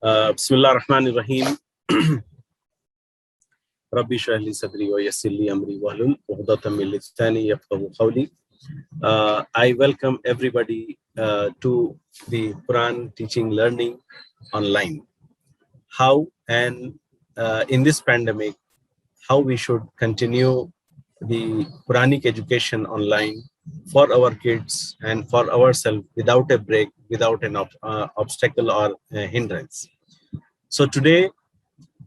Bismillah ar-Rahman ar-Rahim. Rabbi shrah li sadri wa yassir li amri wahlul 'uqdatam min lisani yafqahu qawli. I welcome everybody to the Quran teaching learning online. How and in this pandemic, how we should continue the Quranic education online for our kids and for ourselves without a break, without an obstacle or hindrance. So today,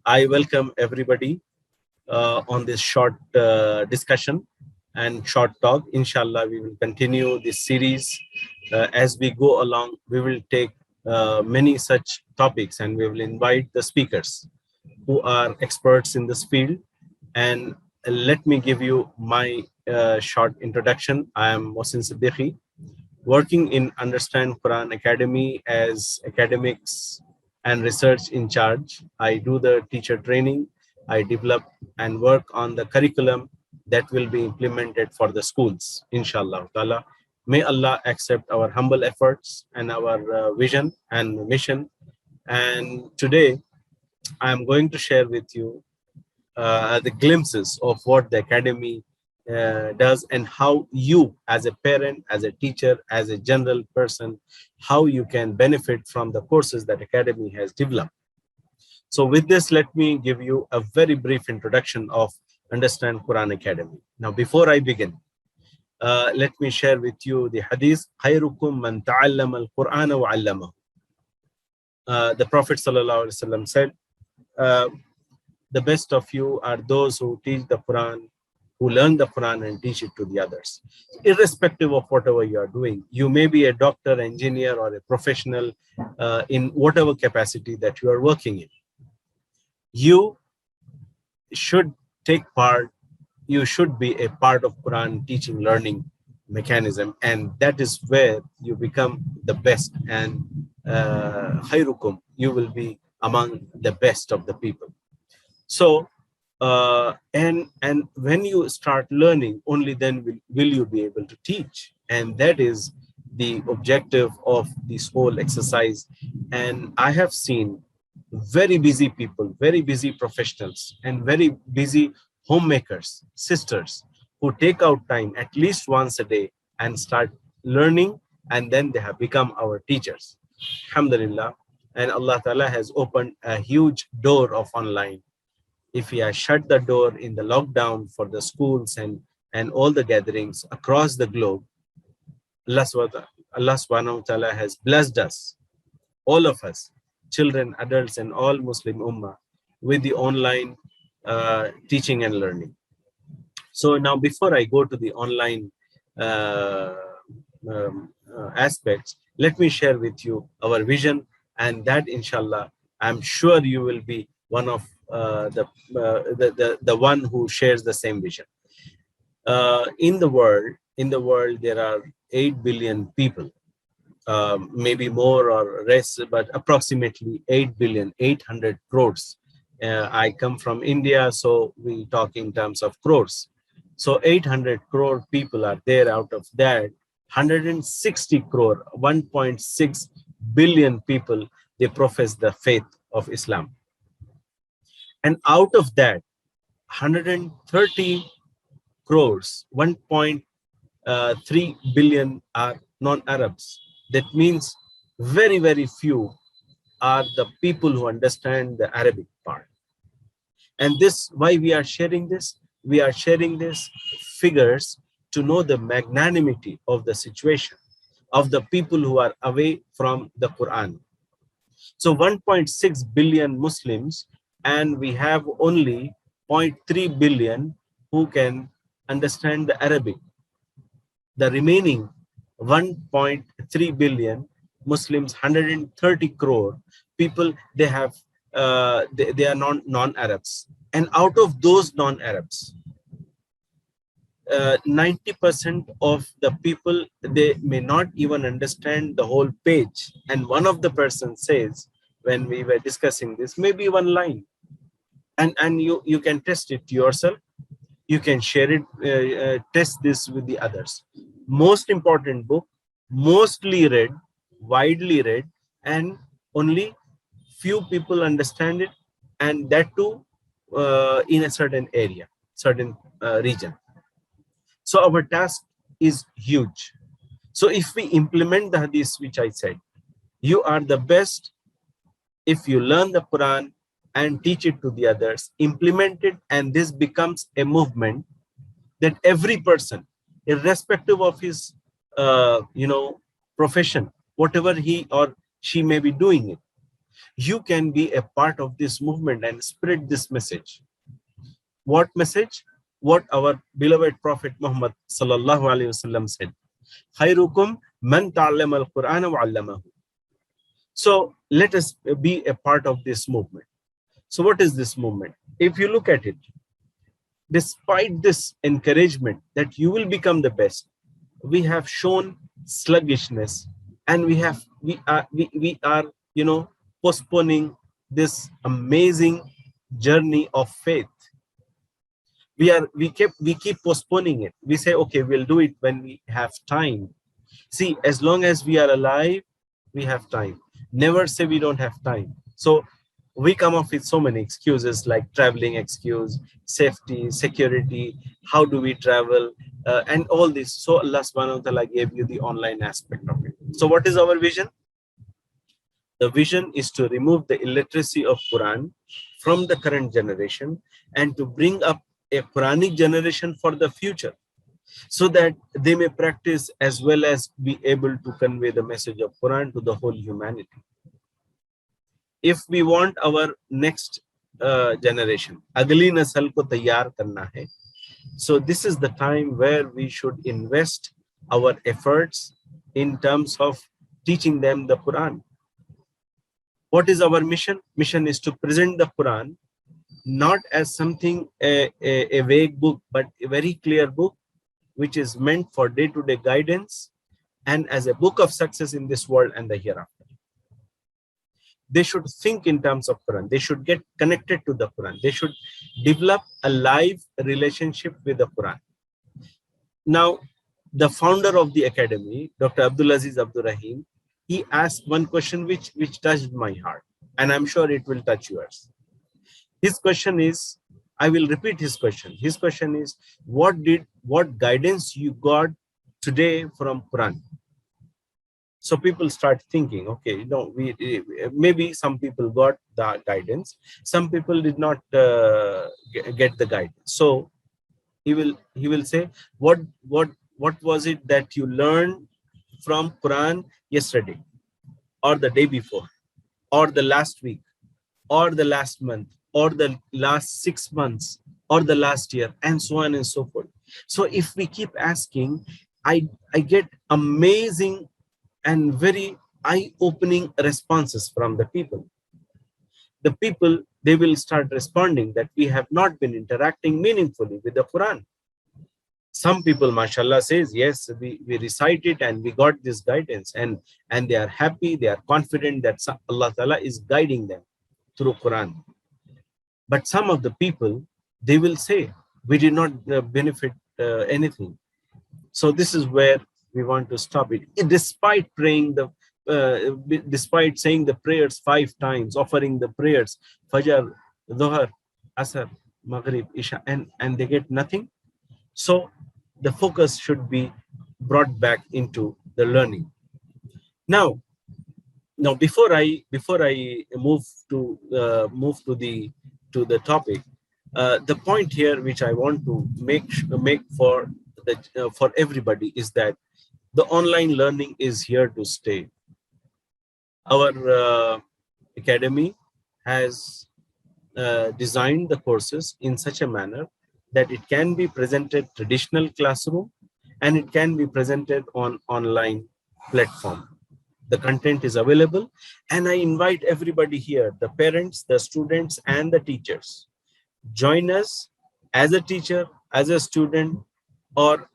I welcome everybody on this short discussion and short talk. Inshallah, we will continue this series. As we go along, we will take many such topics and we will invite the speakers who are experts in this field. And let me give you my short introduction. I am Mohsin Siddiqui, working in Understand Quran Academy as academics and research in charge. I do the teacher training. I develop and work on the curriculum that will be implemented for the schools, inshallah ta'ala. May Allah accept our humble efforts and our vision and mission. And today, I am going to share with you the glimpses of what the academy does and how you as a parent, as a teacher, as a general person, how you can benefit from the courses that academy has developed. So with this, let me give you a very brief introduction of Understand Quran Academy. Now, before I begin, let me share with you the hadith, خَيْرُكُمْ مَنْ تَعَلَّمَ الْقُرْآنَ وَعَلَّمَهُ. The Prophet ﷺ said, the best of you are those who teach the Quran, who learn the Quran and teach it to the others. Irrespective of whatever you are doing, you may be a doctor, engineer, or a professional in whatever capacity that you are working in. You should take part, you should be a part of Quran teaching learning mechanism, and that is where you become the best, and khairukum, you will be among the best of the people. So and when you start learning, only then will you be able to teach, and that is the objective of this whole exercise. And I have seen very busy people, very busy professionals, and very busy homemakers, sisters, who take out time at least once a day and start learning, and then they have become our teachers. Alhamdulillah. And Allah Ta'ala has opened a huge door of online. If we have shut the door in the lockdown for the schools and all the gatherings across the globe, Allah subhanahu wa ta'ala has blessed us, all of us, children, adults, and all Muslim Ummah, with the online teaching and learning. So now, before I go to the online aspects, let me share with you our vision, and that, inshallah, I'm sure you will be one of the one who shares the same vision. In the world, there are 8 billion people. Maybe more or less, but approximately 8 billion, 800 crores. I come from India, so we talk in terms of crores. So 800 crore people are there. Out of that, 160 crore, 1.6 billion people, they profess the faith of Islam. And out of that, 130 crores, 1.3 billion are non-Arabs. That means very, very few are the people who understand the Arabic part. And this, why we are sharing this? We are sharing these figures to know the magnanimity of the situation of the people who are away from the Quran. So 1.6 billion Muslims, and we have only 0.3 billion who can understand the Arabic. The remaining 1.3 billion Muslims, 130 crore people, they have they are non-Arabs. And out of those non-Arabs, 90% of the people, they may not even understand the whole page. And one of the persons says, when we were discussing this, maybe one line, and you can test it yourself, you can share it, test this with the others. Most important book, mostly read, widely read, and only few people understand it, and that too in a certain area, certain region. So our task is huge. So if we implement the hadith which I said, you are the best if you learn the Quran and teach it to the others, implement it, and this becomes a movement that every person, irrespective of his profession, whatever he or she may be doing it, you can be a part of this movement and spread this message. What message? What our beloved Prophet Muhammad sallallahu alaihi wasallam said, "Khairukum man ta'allama al-Qur'ana wa 'allamahu." So let us be a part of this movement. So what is this movement? If you look at it, despite this encouragement that you will become the best, we have shown sluggishness, and we are postponing this amazing journey of faith. We keep postponing it. We say, okay, we'll do it when we have time. See, as long as we are alive, we have time. Never say we don't have time. So we come up with so many excuses, like traveling excuse, safety, security, how do we travel, and all this. So Allah subhanahu wa ta'ala gave you the online aspect of it. So what is our vision? The vision is to remove the illiteracy of Quran from the current generation and to bring up a Quranic generation for the future, so that they may practice as well as be able to convey the message of Quran to the whole humanity. If we want our next generation, agli nasal ko taiyar karna hai, so this is the time where we should invest our efforts in terms of teaching them the Quran. What is our mission? Mission is to present the Quran not as something a vague book, but a very clear book which is meant for day-to-day guidance and as a book of success in this world and the hereafter. They should think in terms of Quran. They should get connected to the Quran. They should develop a live relationship with the Quran. Now, the founder of the academy, Dr. Abdul Aziz Abdul Rahim, he asked one question which touched my heart, and I'm sure it will touch yours. His question is, I will repeat his question. His question is, what guidance you got today from Quran? So people start thinking, okay, maybe some people got the guidance, some people did not get the guidance. So he will say, what was it that you learned from Quran yesterday, or the day before, or the last week, or the last month, or the last 6 months, or the last year, and so on and so forth. So if we keep asking, I get amazing and very eye-opening responses from the people. The people, they will start responding that we have not been interacting meaningfully with the Quran. Some people, mashallah, says, yes, we recite it and we got this guidance, and they are happy, they are confident that Allah Ta'ala is guiding them through Quran. But some of the people, they will say, we did not benefit anything. So this is where we want to stop it. Despite praying despite saying the prayers 5 times, offering the prayers, Fajr, Dhuhr, Asr, Maghrib, Isha, and they get nothing. So the focus should be brought back into the learning. Now before I move to the topic, the point here which I want to make for everybody is that the online learning is here to stay. Our academy has designed the courses in such a manner that it can be presented traditional classroom and it can be presented on online platform. The content is available, and I invite everybody here, the parents, the students, and the teachers. Join us as a teacher, as a student, or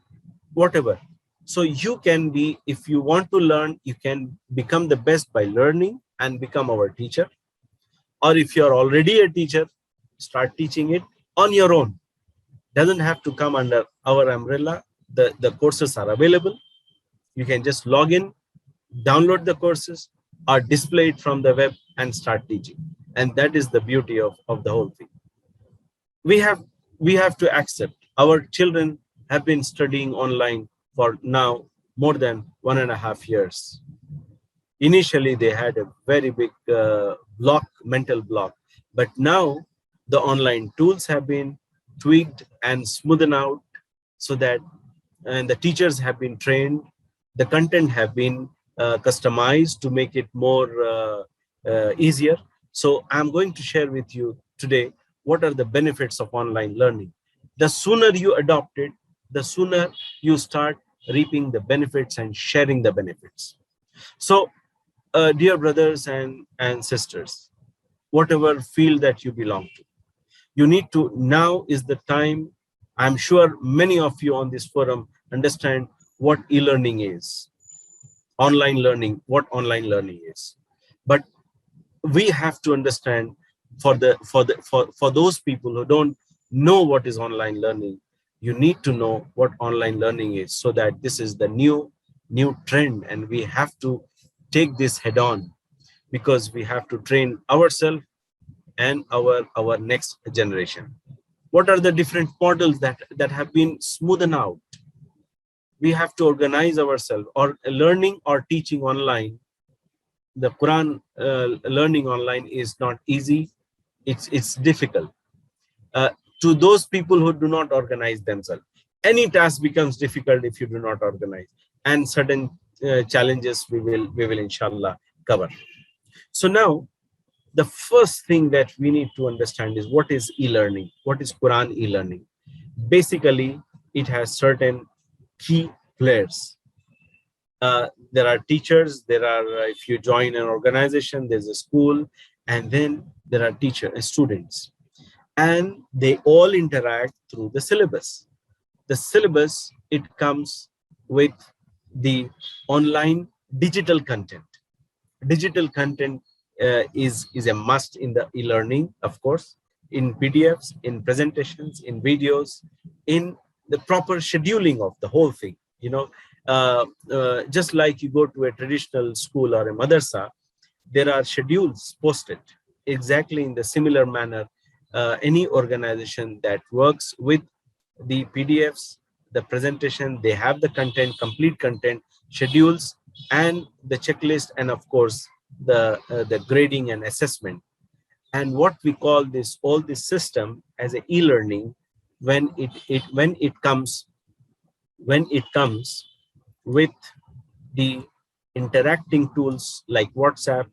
whatever. So you can be, if you want to learn, you can become the best by learning and become our teacher. Or if you're already a teacher, start teaching it on your own. Doesn't have to come under our umbrella. The courses are available. You can just log in, download the courses, are displayed from the web and start teaching. And that is the beauty of the whole thing. We have we have to accept our children have been studying online for now more than 1.5 years. Initially, they had a very big mental block, but now the online tools have been tweaked and smoothened out so that, and the teachers have been trained, the content have been customized to make it more easier. So I'm going to share with you today what are the benefits of online learning. The sooner you adopt it, the sooner you start reaping the benefits and sharing the benefits. So dear brothers and sisters, whatever field that you belong to, you need to, now is the time. I'm sure many of you on this forum understand what e-learning is, online learning, what online learning is. But we have to understand, for those people who don't know what is online learning, you need to know what online learning is, so that this is the new trend, and we have to take this head on, because we have to train ourselves and our next generation. What are the different models that have been smoothened out? We have to organize ourselves, or learning or teaching online. The Quran learning online is not easy. It's difficult. Uh, to those people who do not organize themselves, any task becomes difficult if you do not organize. And certain challenges we will inshallah cover. So now, the first thing that we need to understand is what is e-learning, what is Quran e-learning. Basically, it has certain key players. There are teachers, there are, if you join an organization, there's a school, and then there are students, and they all interact through the syllabus. The syllabus, it comes with the online digital content. Digital content is a must in the e-learning, of course, in PDFs, in presentations, in videos, in the proper scheduling of the whole thing. Just like you go to a traditional school or a madrasa, there are schedules posted exactly in the similar manner. Any organization that works with the PDFs, the presentation, they have the content, complete content, schedules, and the checklist, and of course the grading and assessment. And what we call this, all this system as a e-learning, when it comes with the interacting tools like WhatsApp,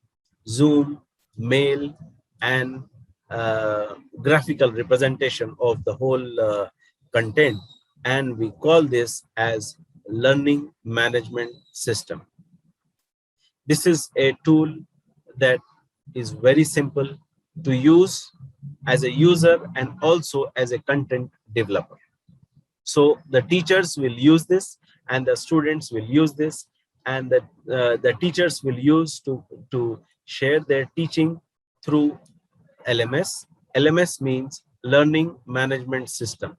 Zoom, mail, and graphical representation of the whole content. And we call this as learning management system. This is a tool that is very simple to use as a user and also as a content developer. So the teachers will use this, and the students will use this, and the teachers will use to share their teaching through LMS. LMS means learning management system.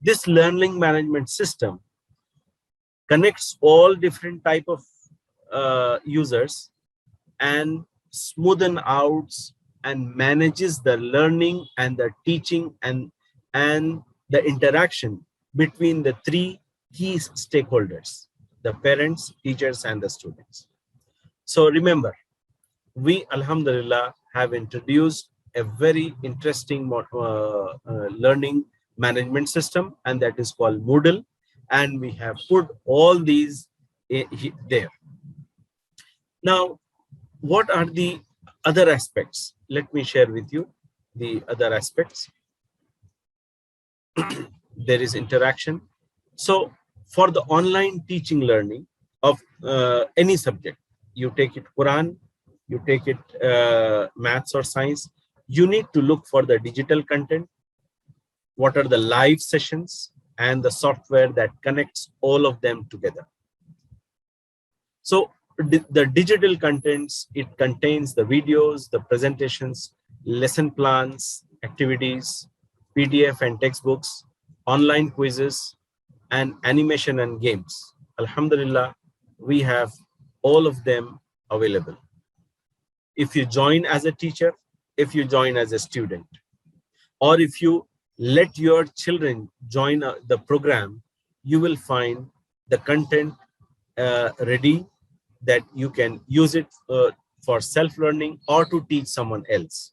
This learning management system connects all different type of users and smoothen out and manages the learning and the teaching and the interaction between the three key stakeholders: the parents, teachers, and the students. So remember, we, alhamdulillah, have introduced a very interesting learning management system, and that is called Moodle, and we have put all these there. Now, what are the other aspects? Let me share with you the other aspects. There is interaction. So for the online teaching learning of any subject, you take it Quran, you take it maths or science, you need to look for the digital content. What are the live sessions and the software that connects all of them together? So the digital contents, it contains the videos, the presentations, lesson plans, activities, PDF and textbooks, online quizzes, and animation and games. Alhamdulillah, we have all of them available. If you join as a teacher, if you join as a student, or if you let your children join the program, you will find the content ready that you can use it for self-learning or to teach someone else.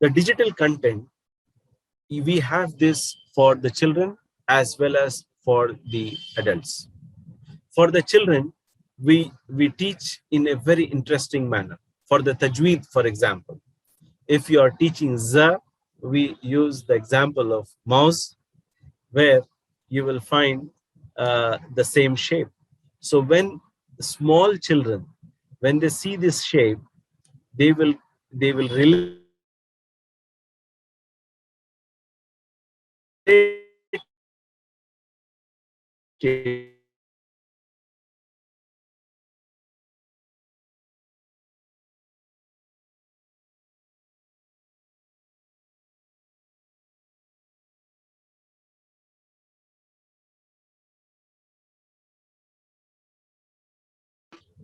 The digital content, we have this for the children as well as for the adults. For the children, we teach in a very interesting manner. For the tajweed, for example, if you are teaching za, we use the example of mouse, where you will find the same shape. So when small children, when they see this shape, they will relate it.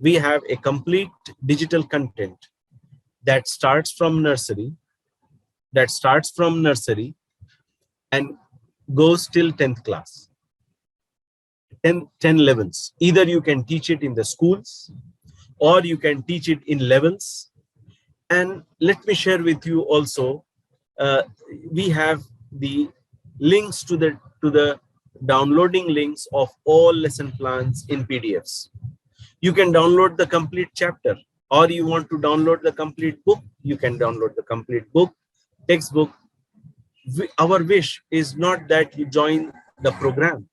We have a complete digital content that starts from nursery, and goes till 10th class. 10 levels. Either you can teach it in the schools or you can teach it in levels. And let me share with you also, we have the links to the downloading links of all lesson plans in PDFs. You can download the complete chapter, or you want to download the complete book, you can download the complete book, textbook. Our wish is not that you join the program.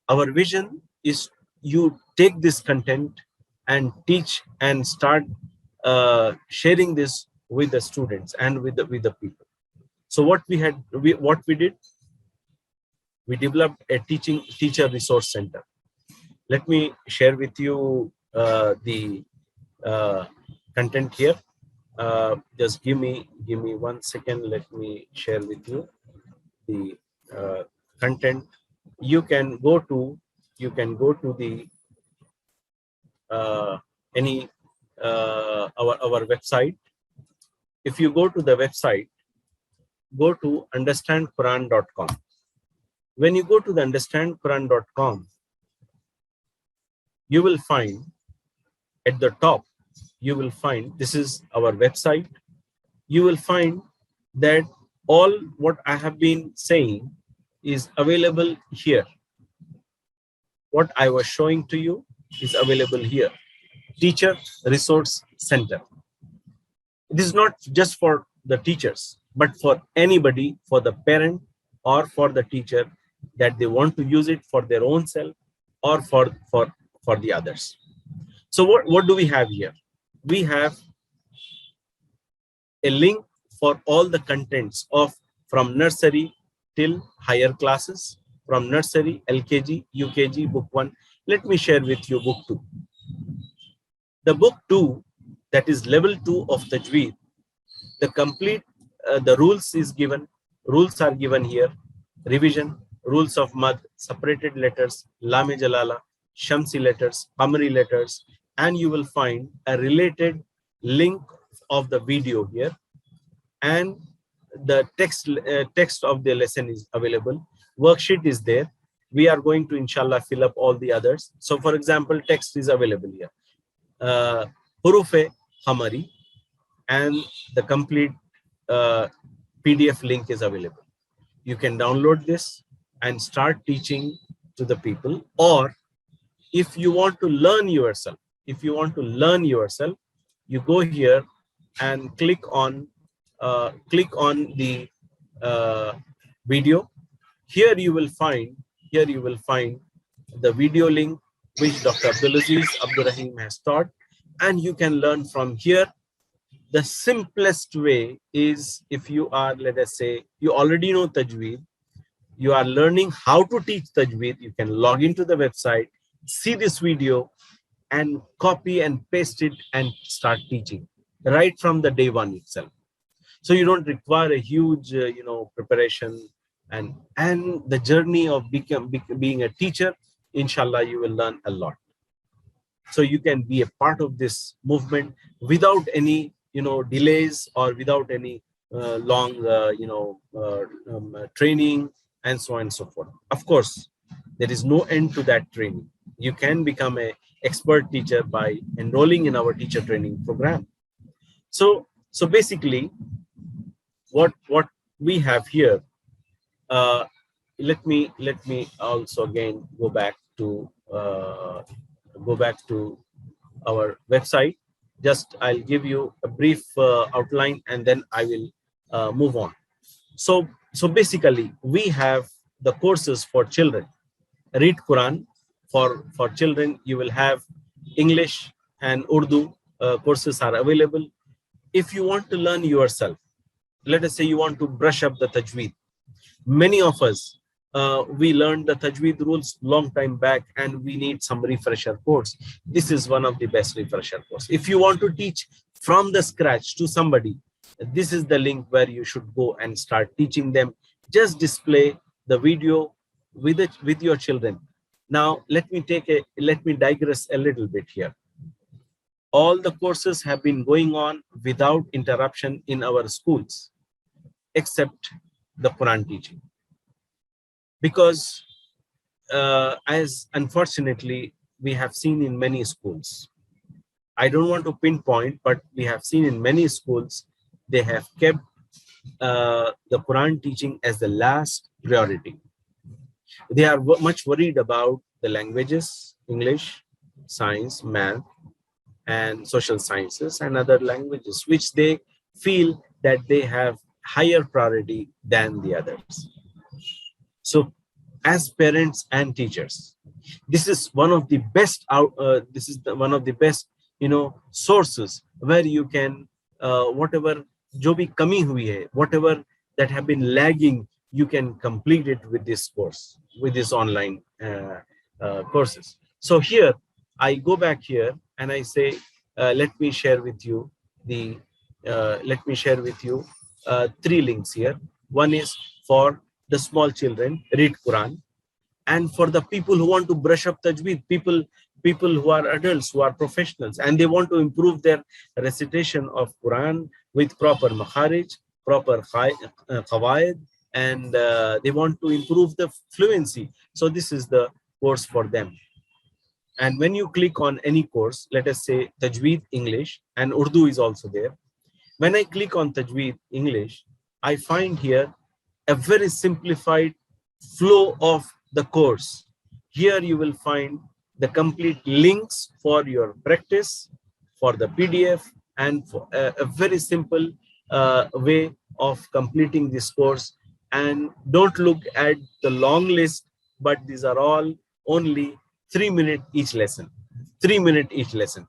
Our vision is you take this content and teach and start sharing this with the students and with the people. So what we did, we developed a teacher resource center. Let me share with you the content here. Just give me 1 second. Let me share with you the content. You can go to the any our website. If you go to the website, go to understandquran.com. When you go to the understandquran.com, you will find at the top, you will find, this is our website. You will find that all what I have been saying is available here. What I was showing to you is available here. Teacher Resource Center. It is not just for the teachers, but for anybody, for the parent or for the teacher, that they want to use it for their own self or for the others. So what do we have here? We have a link for all the contents of from nursery till higher classes, from nursery, LKG, UKG, book 1. Let me share with you book 2. The book 2, that is level 2 of Tajweed, the complete, the rules is given. Rules are given here. Revision, rules of Mad, separated letters, Lame Jalala, Shamsi letters, Qamari letters, and you will find a related link of the video here. And the text of the lesson is available. Worksheet is there. We are going to, inshallah, fill up all the others. So, for example, text is available here. Hurufe Hamari, and the complete PDF link is available. You can download this and start teaching to the people. Or if you want to learn yourself, you go here and click on the video. Here you will find the video link which Dr. Abdulaziz Abdurrahim has taught, and you can learn from here. The simplest way is, if you are, let us say, you already know Tajweed, you are learning how to teach Tajweed, you can log into the website, see this video, and copy and paste it and start teaching right from the day one itself. So you don't require a huge, preparation, and the journey of being a teacher. Inshallah, you will learn a lot. So you can be a part of this movement without any, delays, or without any long, training, and so on and so forth. Of course, there is no end to that training. You can become a expert teacher by enrolling in our teacher training program. So basically, what we have here, uh, let me also again go back to our website. Just I'll give you a brief outline, and then I will move on. So basically, we have the courses for children. Read Quran for children. You will have English and Urdu courses are available. If you want to learn yourself, let us say you want to brush up the tajweed. Many of us, we learned the tajweed rules long time back, and we need some refresher course. This is one of the best refresher course. If you want to teach from the scratch to somebody, this is the link where you should go and start teaching them. Just display the video with your children. Now let me digress a little bit here. All the courses have been going on without interruption in our schools, except the Quran teaching. Because as unfortunately we have seen in many schools, I don't want to pinpoint, but we have seen in many schools, they have kept the Quran teaching as the last priority. They are much worried about the languages, English, science, math, and social sciences, and other languages, which they feel that they have higher priority than the others. So as parents and teachers, this is one of the best one of the best sources where you can whatever jo bhi kami hui hai, whatever that have been lagging, you can complete it with this course, with this online courses. So here I go back here and I say, let me share with you three links here. One is for the small children, read Quran. And for the people who want to brush up tajweed, people who are adults, who are professionals, and they want to improve their recitation of Quran with proper makharij, proper qawaid, and they want to improve the fluency. So this is the course for them. And when you click on any course, let us say Tajweed English, and Urdu is also there. When I click on Tajweed English, I find here a very simplified flow of the course. Here you will find the complete links for your practice, for the PDF, and for a very simple way of completing this course. And don't look at the long list, but these are all only 3 minutes each lesson, 3 minutes each lesson.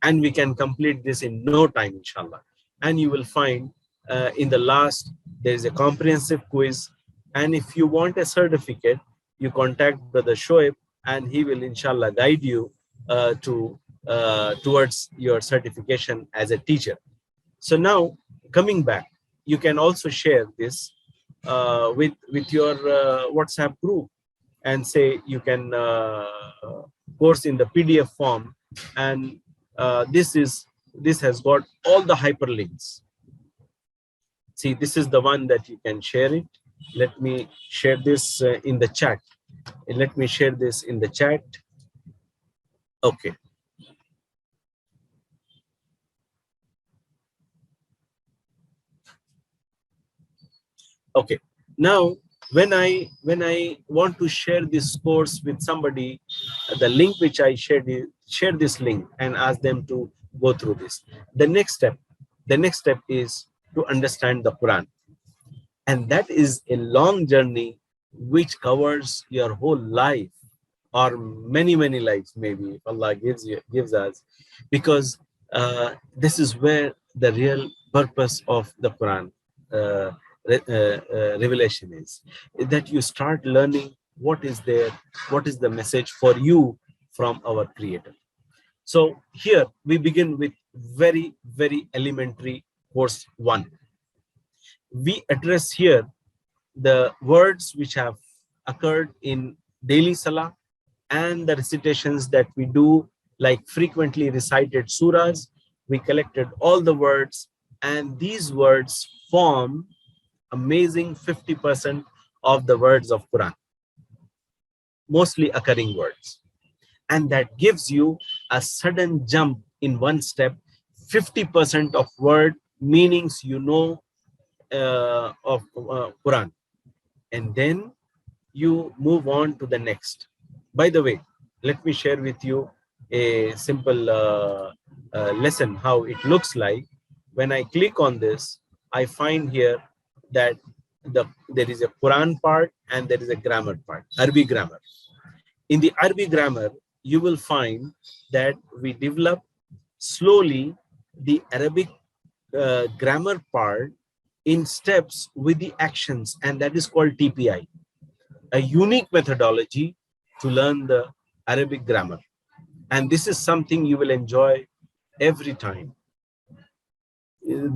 And we can complete this in no time, inshallah. And you will find in the last, there is a comprehensive quiz. And if you want a certificate, you contact Brother Shoaib, and he will, inshallah, guide you towards your certification as a teacher. So now, coming back, you can also share this with your WhatsApp group, and say you can course in the PDF form, and this has got all the hyperlinks. See, this is the one that you can share it. Let me share this in the chat. Let me share this in the chat. Okay. Okay. Now, when I want to share this course with somebody, the link which I shared, share this link and ask them to go through this. The next step is to understand the Quran. And that is a long journey which covers your whole life, or many lives, maybe, if Allah gives us, because this is where the real purpose of the Quran revelation is, that you start learning what is there, what is the message for you from our Creator. So here we begin with very elementary course 1. We address here the words which have occurred in daily salah and the recitations that we do, like frequently recited surahs. We collected all the words, and these words form amazing 50% of the words of Quran, mostly occurring words. And that gives you a sudden jump in one step, 50% of word meanings of Quran. And then you move on to the next. By the way, let me share with you a simple lesson, how it looks like. When I click on this, I find here that there is a Quran part and there is a grammar part, Arabic grammar. In the Arabic grammar, you will find that we develop slowly the Arabic grammar part in steps with the actions, and that is called TPI, a unique methodology to learn the Arabic grammar. And this is something you will enjoy every time.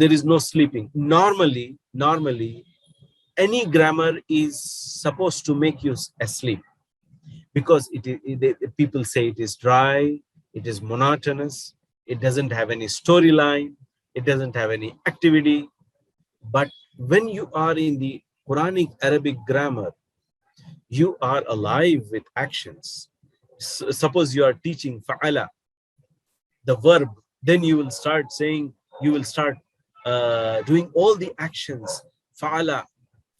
There is no sleeping. Normally, any grammar is supposed to make you asleep, because people say it is dry, it is monotonous, it doesn't have any storyline, it doesn't have any activity. But when you are in the Quranic Arabic grammar, you are alive with actions. Suppose you are teaching fa'ala, the verb, then you will start saying, you will start doing all the actions. Fa'ala,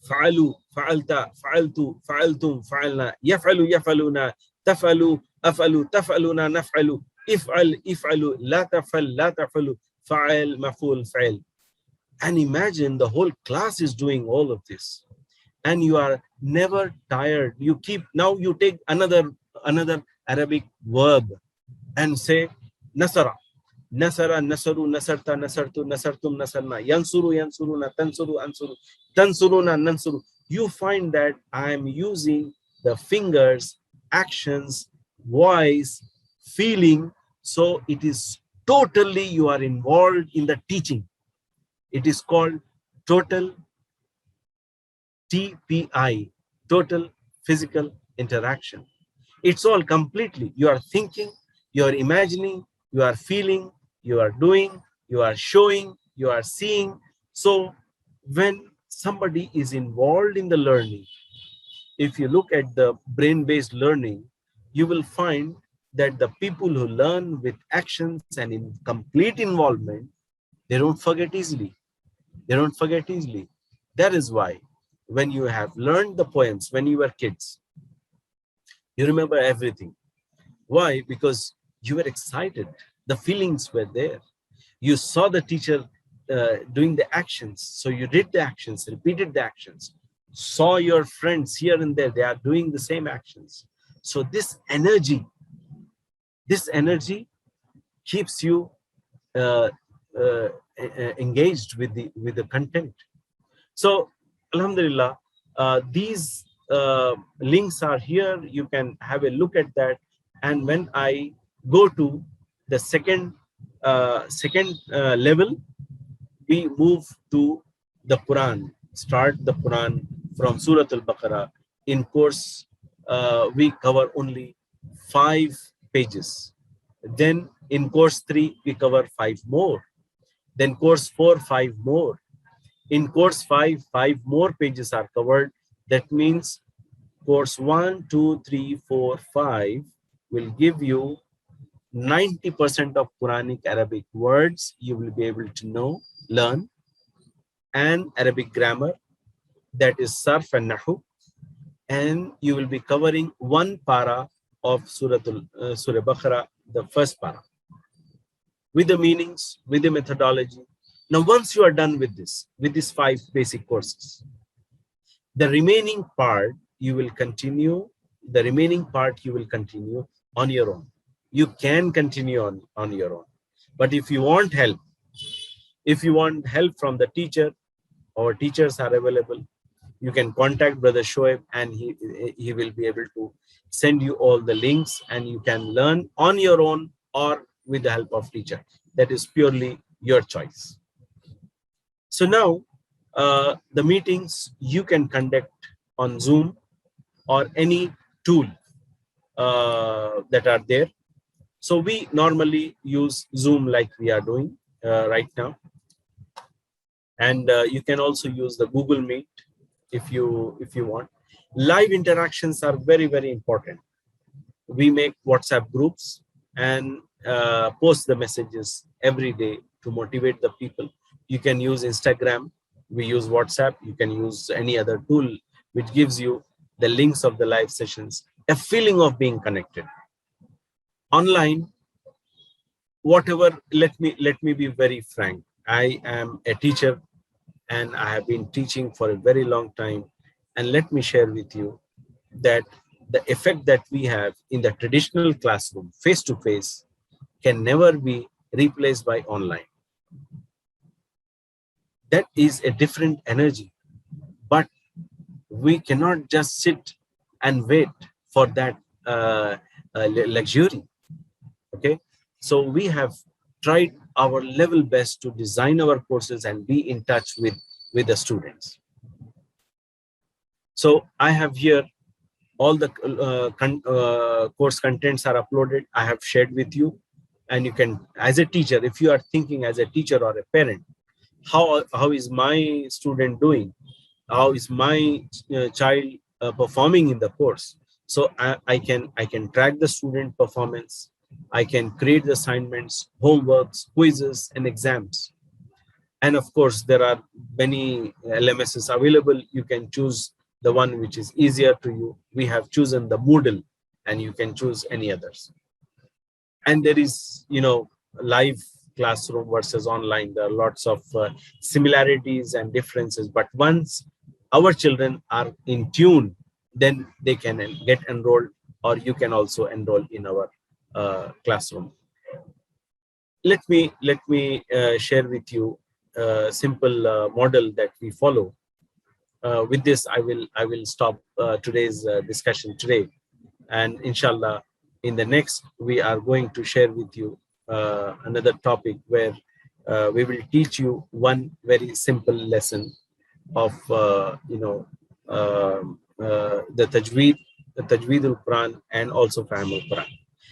fa'alu, fa'alta, fa'altu, fa'altum, fa'alna, yaf'alu, yaf'aluna, taf'alu, af'alu, taf'aluna, naf'alu, if'al, if'alu, la taf'al, la taf'alu, fa'al, maf'ul, fa'al. And imagine the whole class is doing all of this, and you are never tired. You keep, now you take another Arabic verb and say nasara, nasara, nasaru, nasarta, nasartu, nasartum, nasarna, yansuru, yansuruna, tansuru, ansuru, tansuruna, nansuru. You find that I am using the fingers, actions, voice, feeling. So it is totally, you are involved in the teaching. It is called total TPI, total physical interaction. It's all completely, you are thinking, you are imagining, you are feeling, you are doing, you are showing, you are seeing. So when somebody is involved in the learning, if you look at the brain-based learning, you will find that the people who learn with actions and in complete involvement, they don't forget easily. They don't forget easily. That is why when you have learned the poems when you were kids, you remember everything. Why? Because you were excited. The feelings were there. You saw the teacher doing the actions. So you did the actions, repeated the actions, saw your friends here and there, they are doing the same actions. So this energy keeps you engaged with the content. So alhamdulillah, these links are here. You can have a look at that. And when I go to the second level, we move to the Quran, start the Quran from Surah Al-Baqarah. In course, we cover only 5 pages. Then in course 3, we cover 5 more. Then course 4, 5 more. In course 5, 5 more pages are covered. That means course 1, 2, 3, 4, 5 will give you 90% of Quranic Arabic words you will be able to know, learn, and Arabic grammar, that is Sarf and Nahu. And you will be covering 1 para of Surah Baqarah, the first para, with the meanings, with the methodology. Now, once you are done with these 5 basic courses, the remaining part you will continue. The remaining part you will continue on your own. You can continue on your own. But if you want help, from the teacher, our teachers are available. You can contact Brother Shoaib, and he will be able to send you all the links, and you can learn on your own or with the help of teacher. That is purely your choice. So now, the meetings you can conduct on Zoom or any tool that are there. So we normally use Zoom like we are doing right now. And you can also use the Google Meet if you want. Live interactions are very, very important. We make WhatsApp groups and post the messages every day to motivate the people. You can use Instagram, we use WhatsApp, you can use any other tool which gives you the links of the live sessions, a feeling of being connected. Online, whatever, let me be very frank. I am a teacher and I have been teaching for a very long time. And let me share with you that the effect that we have in the traditional classroom, face to face, can never be replaced by online. That is a different energy, but we cannot just sit and wait for that luxury. Okay, so we have tried our level best to design our courses and be in touch with the students. So I have here all the course contents are uploaded. I have shared with you, and you can, as a teacher, if you are thinking as a teacher or a parent, how is my student doing? How is my child performing in the course? So I can track the student performance. I can create the assignments, homeworks, quizzes, and exams. And of course, there are many LMSs available. You can choose the one which is easier to you. We have chosen the Moodle, and you can choose any others. And there is, live classroom versus online. There are lots of similarities and differences. But once our children are in tune, then they can get enrolled, or you can also enroll in our classroom. Let me share with you a simple model that we follow. With this, I will stop today's discussion today, and inshallah, in the next we are going to share with you another topic where we will teach you one very simple lesson of the Tajweed al-Quran, and also Fahm al-Quran.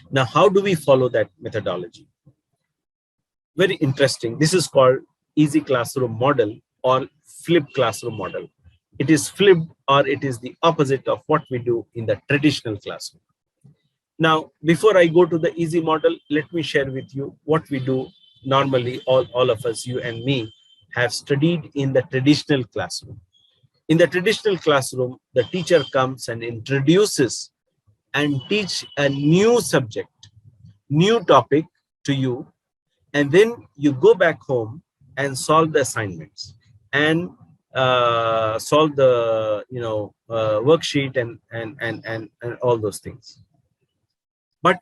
Now, how do we follow that methodology? Very interesting. This is called easy classroom model or flipped classroom model. It is flipped, or it is the opposite of what we do in the traditional classroom. Now, before I go to the easy model, let me share with you what we do normally. All of us, you and me, have studied in the traditional classroom. In the traditional classroom, the teacher comes and introduces and teach a new subject, new topic to you, and then you go back home and solve the assignments and solve the worksheet and all those things. But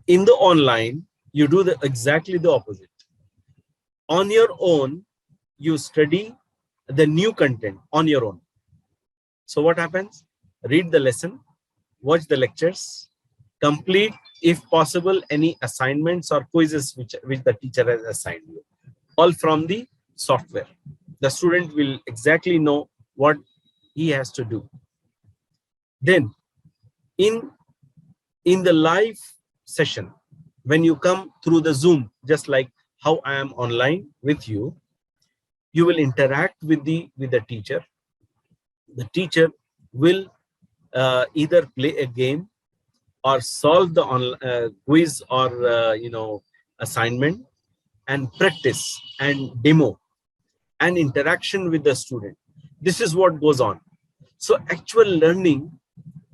in the online, you do exactly the opposite. On your own, you study the new content on your own. So what happens? Read the lesson, watch the lectures, complete, if possible, any assignments or quizzes which the teacher has assigned you, all from the software. The student will exactly know what he has to do. Then in the live session, when you come through the Zoom, just like how I am online with you, you will interact with the teacher. The teacher will either play a game or solve the quiz or assignment, and practice and demo and interaction with the student. This is what goes on. So actual learning,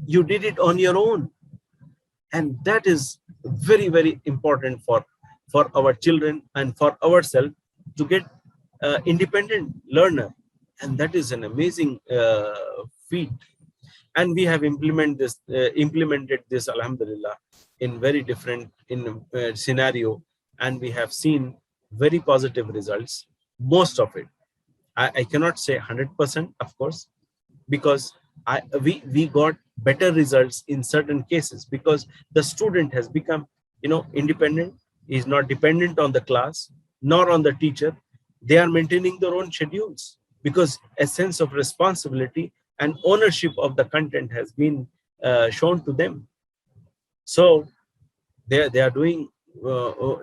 you did it on your own, and that is very, very important for our children and for ourselves to get independent learner, and that is an amazing feat. And we have implemented this, alhamdulillah, in very different scenario, and we have seen very positive results. Most of it, I cannot say 100%, of course, because we got better results in certain cases, because the student has become independent. He is not dependent on the class nor on the teacher. They are maintaining their own schedules, because a sense of responsibility and ownership of the content has been shown to them. So they are doing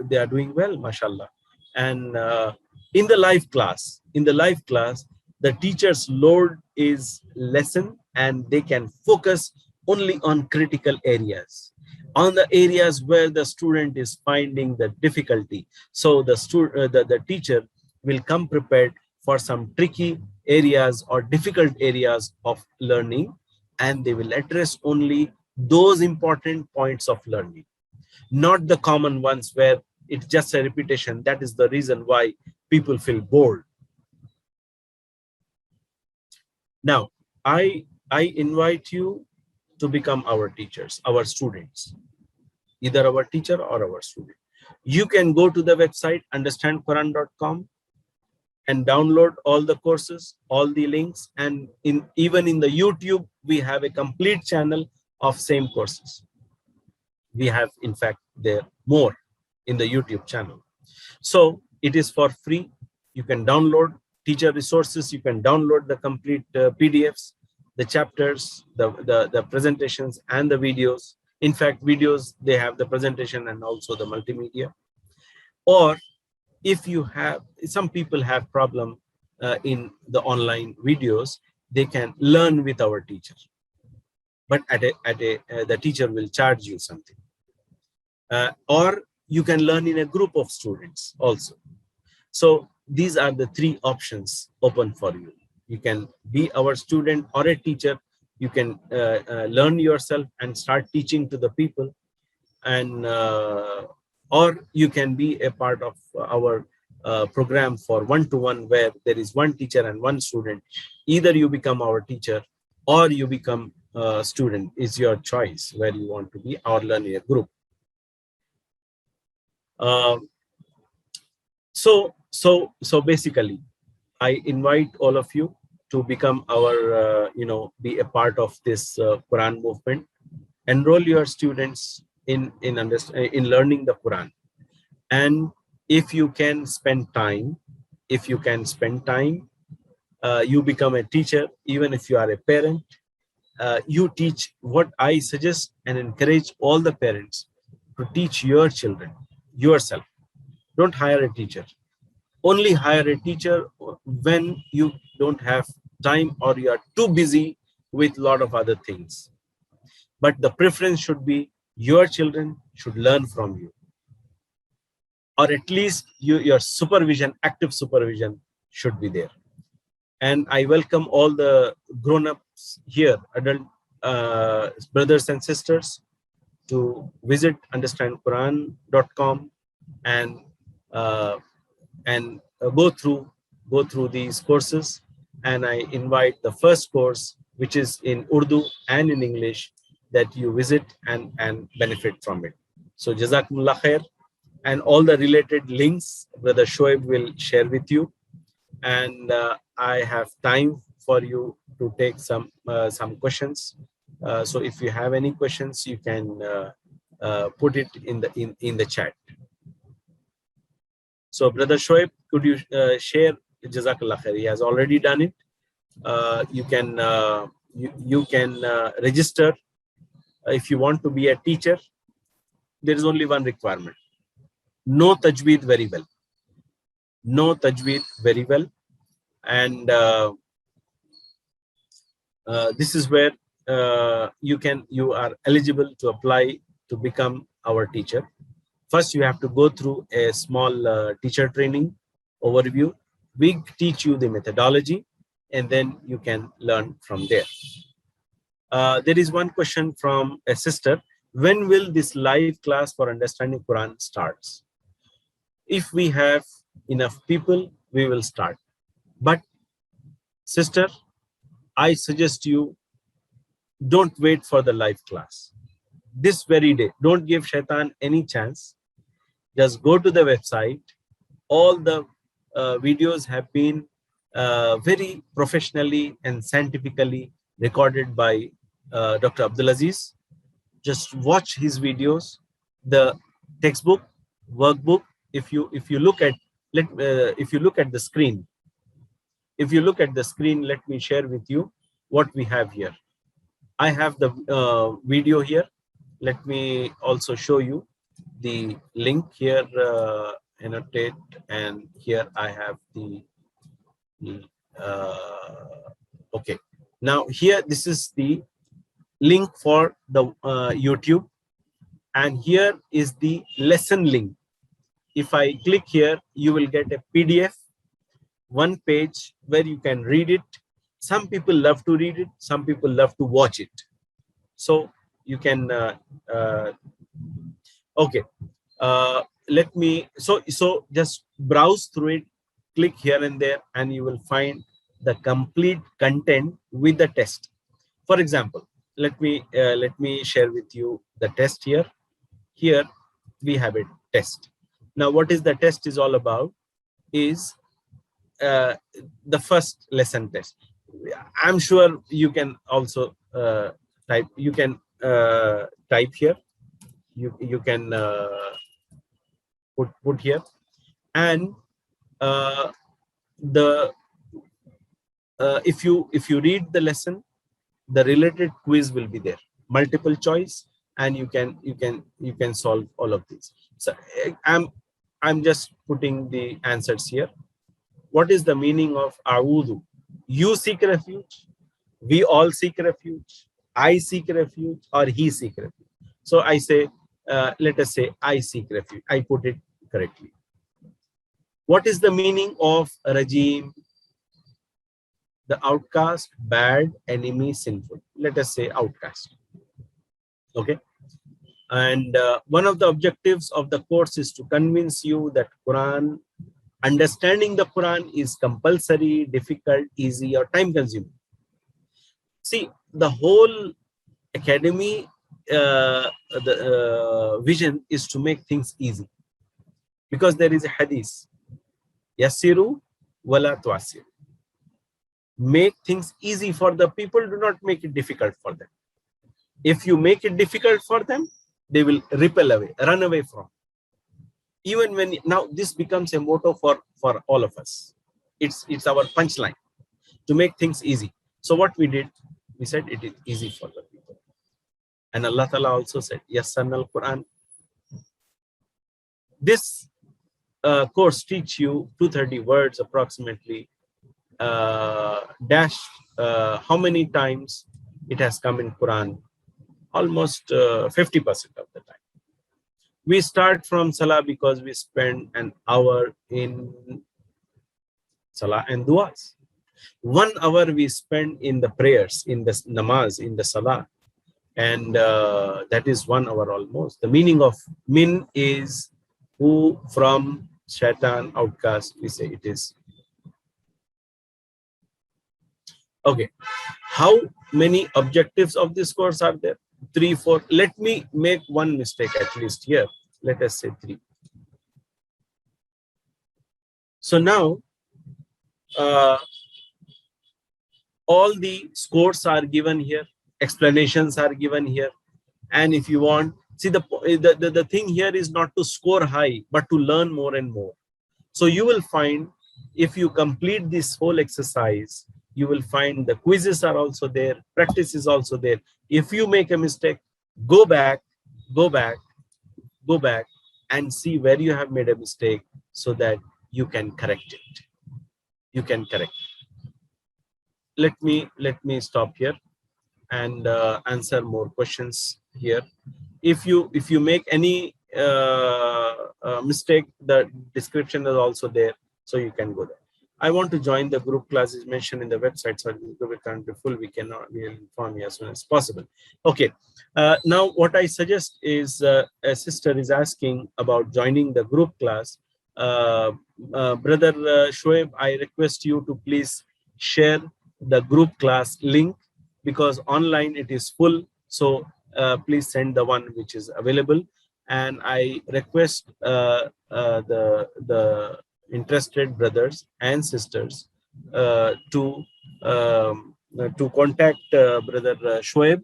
they are doing well, mashallah. And in the live class, the teacher's load is lessened and they can focus only on critical areas, on the areas where the student is finding the difficulty. So the teacher will come prepared for some tricky areas or difficult areas of learning, and they will address only those important points of learning, not the common ones where it's just a repetition. That is the reason why people feel bored. Now, I invite you to become our teachers, our students, either our teacher or our student. You can go to the website understandquran.com and download all the courses, all the links, and even in the YouTube, we have a complete channel of same courses. We have, in fact, there more in the YouTube channel. So it is for free. You can download teacher resources. You can download the complete PDFs, the chapters, the presentations, and the videos. In fact, videos, they have the presentation and also the multimedia. Or if you have, some people have problem in the online videos, they can learn with our teacher. But the teacher will charge you something. Or you can learn in a group of students also. So these are the three options open for you. You can be our student or a teacher. You can learn yourself and start teaching to the people, and or you can be a part of our program for one-to-one, where there is one teacher and one student. Either you become our teacher or you become a student, is your choice where you want to be, or learn in a group. So basically, I invite all of you to become our, be a part of this Quran movement. Enroll your students in learning the Quran, and if you can spend time, you become a teacher. Even if you are a parent, you teach. What I suggest and encourage all the parents to teach your children yourself. Don't hire a teacher. Only hire a teacher when you don't have time or you are too busy with a lot of other things. But the preference should be your children should learn from you, or at least your supervision, active supervision should be there. And I welcome all the grown-ups here, adult brothers and sisters, to visit understandquran.com and go through these courses. And I invite the first course, which is in Urdu and in English, that you visit and benefit from it. So Jazakumullah khair, and all the related links Brother Shoaib will share with you. And I have time for you to take some questions. So if you have any questions, you can put it in the chat. So Brother Shoaib, could you share? Jazakallah khair. He has already done it. You can register if you want to be a teacher. There is only one requirement: know Tajweed very well. Know Tajweed very well, and this is where you are eligible to apply to become our teacher. First, you have to go through a small teacher training overview. We teach you the methodology, and then you can learn from there. There is one question from a sister: when will this live class for understanding Quran starts? If we have enough people, we will start. But sister, I suggest you don't wait for the live class. This very day, don't give shaitan any chance. Just go to the website. All the videos have been very professionally and scientifically recorded by Dr. Abdulaziz. Just watch his videos. The textbook, workbook. If you look at the screen, let me share with you what we have here. I have the video here. Let me also show you. the link here, annotate, and here I have the okay. Now here, this is the link for the YouTube, and here is the lesson link. If I click here, you will get a PDF, one page where you can read it. Some people love to read it, some people love to watch it. So you can okay, let me, so just browse through it, click here and there, and you will find the complete content with the test. For example, let me share with you the test here. Here we have a test. Now what is the test is all about is the first lesson test. I'm sure you can also type, you can type here, you can put here, and the if you read the lesson, the related quiz will be there, multiple choice, and you can solve all of these. So I'm just putting the answers here. What is the meaning of a'udhu? You seek refuge, we all seek refuge, I seek refuge, or he seek refuge. So I say, let us say I seek refuge. I put it correctly. What is the meaning of rajim? The outcast, bad, enemy, sinful. Let us say outcast. Okay. And one of the objectives of the course is to convince you that Quran, understanding the Quran is compulsory, difficult, easy, or time consuming. See, the whole academy vision is to make things easy, because there is a hadith, Yasiru wala tuasiru. Make things easy for the people, do not make it difficult for them. If you make it difficult for them, they will repel away, run away from. Even when, now this becomes a motto for all of us. It's our punchline, to make things easy. So what we did, we said it is easy for the people. And Allah Ta'ala also said, Yassarna al-Quran. This course teach you 230 words approximately, dash how many times it has come in Quran? Almost 50% of the time. We start from Salah because we spend an hour in Salah and du'as. 1 hour we spend in the prayers, in the namaz, in the Salah. And that is 1 hour almost. The meaning of min is who, from, shaitan, outcast, we say it is. Okay. How many objectives of this course are there? 3, 4. Let me make one mistake at least here. Let us say 3. So now, all the scores are given here, explanations are given here, and if you want, see the thing here is not to score high, but to learn more and more. So you will find, if you complete this whole exercise, you will find the quizzes are also there, practice is also there. If you make a mistake, go back and see where you have made a mistake, so that you can correct it. You can correct it. Let me stop here and answer more questions here. If you make any mistake, the description is also there, so you can go there. I want to join the group classes mentioned in the website, so this group can't be full. We will inform you as soon as possible. Okay. Now what I suggest is, a sister is asking about joining the group class. Brother Shoaib, I request you to please share the group class link, because online it is full. So please send the one which is available. And I request the interested brothers and sisters to contact Brother Shoaib,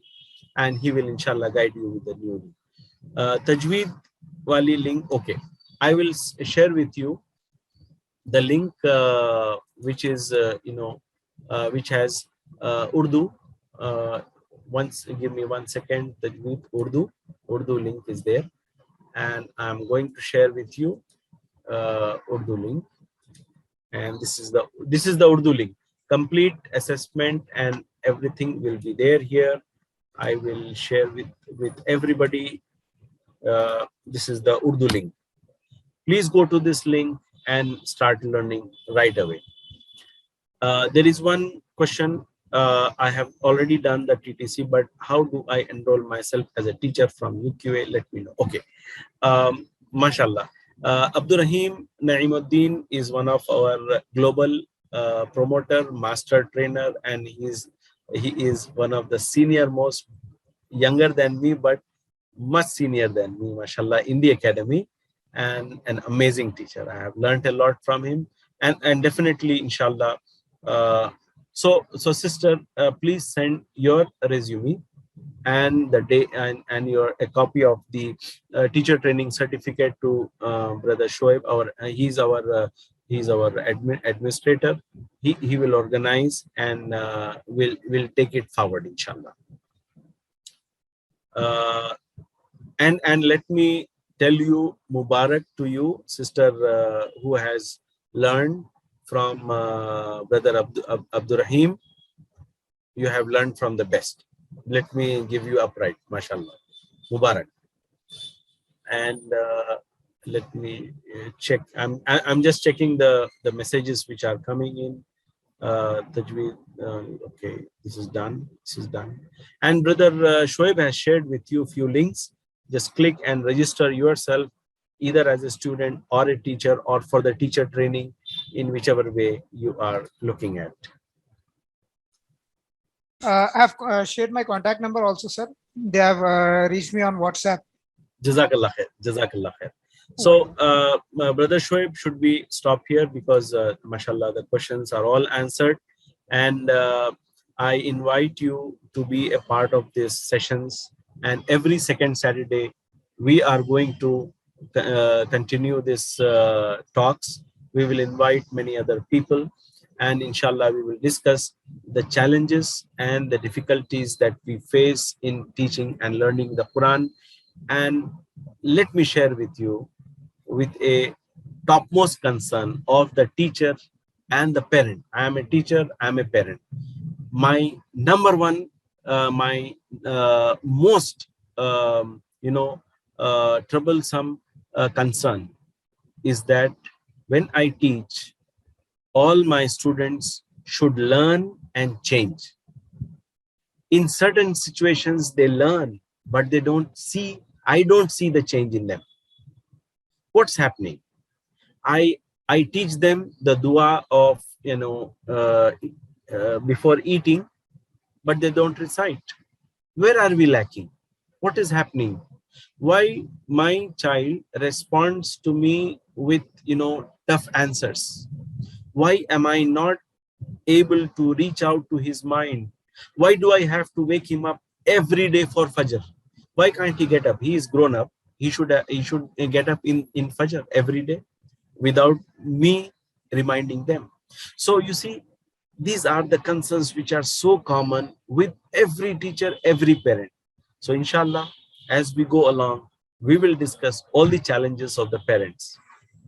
and he will inshallah guide you with the new link. Tajweed Wali link. Okay, I will share with you the link which is which has Urdu. Once, give me 1 second. Tajweed Urdu link is there. and I'm going to share with you Urdu link. And this is the Urdu link. Complete assessment and everything will be there here. I will share with everybody. This is the Urdu link. Please go to this link and start learning right away. There is one question. I have already done the TTC, but how do I enroll myself as a teacher from UQA? Let me know. Okay. Mashallah. Abdurrahim Naimuddin is one of our global promoter, master trainer, and he is one of the senior most, younger than me, but much senior than me, mashallah, in the academy, and an amazing teacher. I have learned a lot from him, and definitely, inshallah. So sister, please send your resume and the day and your a copy of the teacher training certificate to brother Shoaib. He's our administrator. He will organize and will take it forward, inshallah. And let me tell you, Mubarak to you, sister, who has learned from brother Abdurrahim. You have learned from the best. Let me give you upright, mashallah. Mubarak. And let me check. I'm just checking the messages which are coming in. Tajweed, okay, this is done. This is done. And brother Shoaib has shared with you a few links. Just click and register yourself, either as a student or a teacher, or for the teacher training, in whichever way you are looking at. I've shared my contact number also, sir. They have reached me on WhatsApp. Jazakallah khair. Jazakallah khair. So, brother Shoaib, should we stop here, because mashallah, the questions are all answered, and I invite you to be a part of these sessions. And every second Saturday, we are going to continue this talks. We will invite many other people, and inshallah, we will discuss the challenges and the difficulties that we face in teaching and learning the Quran. And let me share with you, with a topmost concern of the teacher and the parent. I am a teacher, I am a parent. My number one, my most, troublesome concern is that when I teach, all my students should learn and change. In certain situations, they learn, but they don't see, I don't see the change in them. What's happening? I teach them the dua of, before eating, but they don't recite. Where are we lacking? What is happening? Why my child responds to me with, tough answers? Why am I not able to reach out to his mind? Why do I have to wake him up every day for Fajr? Why can't he get up? He is grown up. He should get up in Fajr every day without me reminding them. So you see, these are the concerns which are so common with every teacher, every parent. So inshallah, as we go along, we will discuss all the challenges of the parents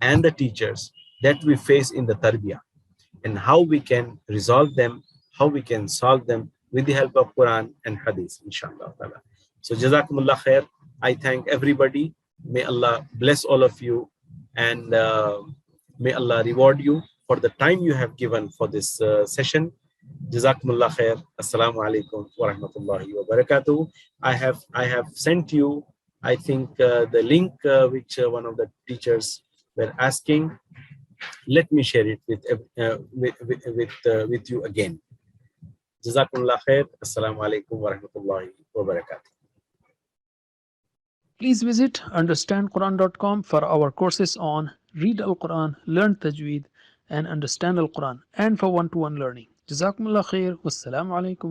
and the teachers that we face in the tarbiyah, and how we can resolve them, how we can solve them with the help of Quran and Hadith, inshallah. So Jazakumullah khair. I thank everybody. May Allah bless all of you, and may Allah reward you for the time you have given for this session. Jazakumullah khair. Assalamu alaikum wa rahmatullahi wa barakatuh. I have sent you, I think, the link which one of the teachers were asking. Let me share it with you again. Jazakumullah khair. Assalamu alaikum wa rahmatullahi wa barakatuh. Please visit understandquran.com for our courses on Read Al-Quran, Learn Tajweed, and Understand Al-Quran, and for one-to-one learning. Jazakumullah khair. Wassalamu alaikum.